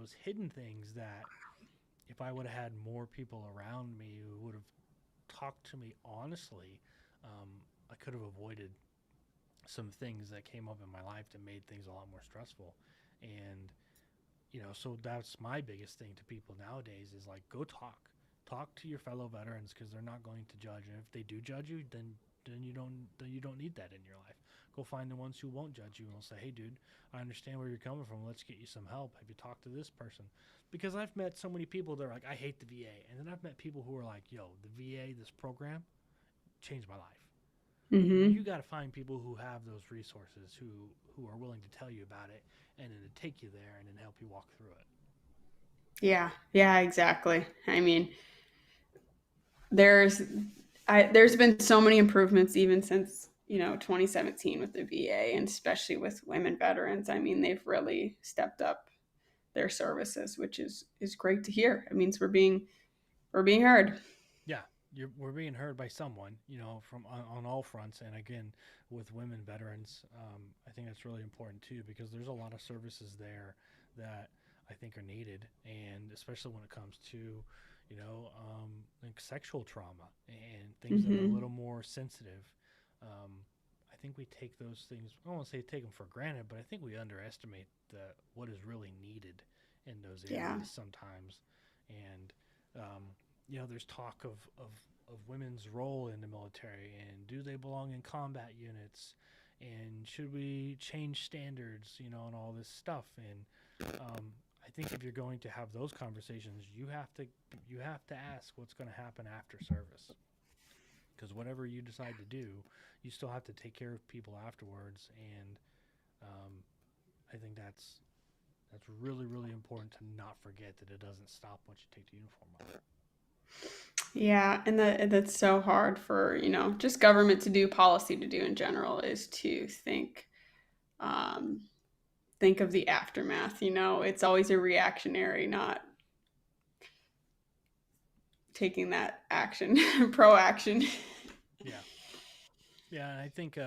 those hidden things that if I would have had more people around me who would have talked to me honestly, um, I could have avoided some things that came up in my life that made things a lot more stressful. And so that's my biggest thing to people nowadays is like go talk to your fellow veterans because they're not going to judge, and if they do judge you, then you don't need that in your life. Go find the ones who won't judge you and will say, hey dude, I understand where you're coming from, let's get you some help. Have you talked to this person? Because I've met so many people that are like, I hate the VA, and then I've met people who are like, yo, the VA, this program changed my life. Hmm. You got to find people who have those resources, who are willing to tell you about it, and then to take you there and then help you walk through it. Yeah, yeah, exactly. I mean, there's there's been so many improvements even since 2017 with the VA, and especially with women veterans. I mean, they've really stepped up their services, which is great to hear. It means we're being heard. Yeah, we're being heard by someone, from on all fronts. And again, with women veterans, I think that's really important too because there's a lot of services there that I think are needed, and especially when it comes to, like sexual trauma and things that are a Hmm. little more sensitive. Um, I think we take those things. I don't want to say take them for granted, but I think we underestimate what is really needed in those Yeah. areas sometimes, and um, there's talk of women's role in the military and do they belong in combat units and should we change standards, and all this stuff. And I think if you're going to have those conversations, you have to ask what's going to happen after service because whatever you decide to do, you still have to take care of people afterwards. And um, I think that's really really important to not forget that it doesn't stop once you take the uniform off. Yeah, and that's so hard for, just government to do, policy to do in general, is to um think of the aftermath. It's always a reactionary, not taking that action, pro action. Yeah. Yeah, and I think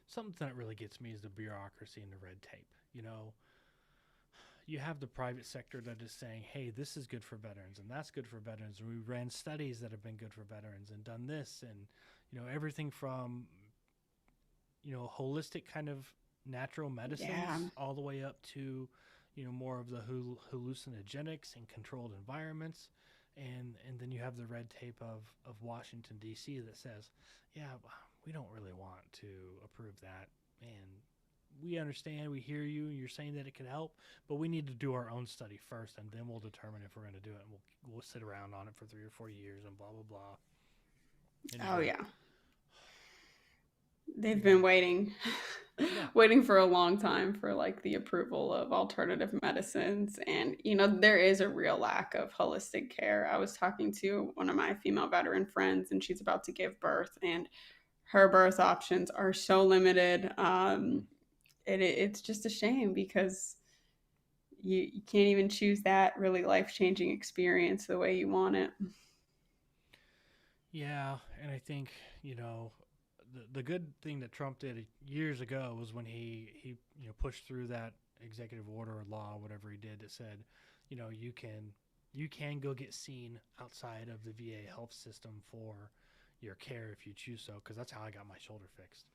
something that really gets me is the bureaucracy and the red tape. You have the private sector that is saying, hey, this is good for veterans and that's good for veterans. And we ran studies that have been good for veterans and done this. And, everything from, holistic kind of natural Yeah. medicines all the way up to, more of the hallucinogenics and controlled environments. And then you have the red tape of Washington, D.C. that says, yeah, we don't really want to approve that. And we understand, we hear you, you're saying that it could help, but we need to do our own study first, and then we'll determine if we're going to do it. And we'll sit around on it for 3 or 4 years, and blah blah blah. And you're Oh like, yeah. They've yeah, been waiting yeah, waiting for a long time for like the approval of alternative medicines, and there is a real lack of holistic care. I was talking to one of my female veteran friends, and she's about to give birth, and her birth options are so limited. mm, It's just a shame because you can't even choose that really life-changing experience the way you want it. yeah. And I think the good thing that Trump did years ago was when he pushed through that executive order or law, whatever he did, that said, you can go get seen outside of the VA health system for your care if you choose so. Because that's how I got my shoulder fixed.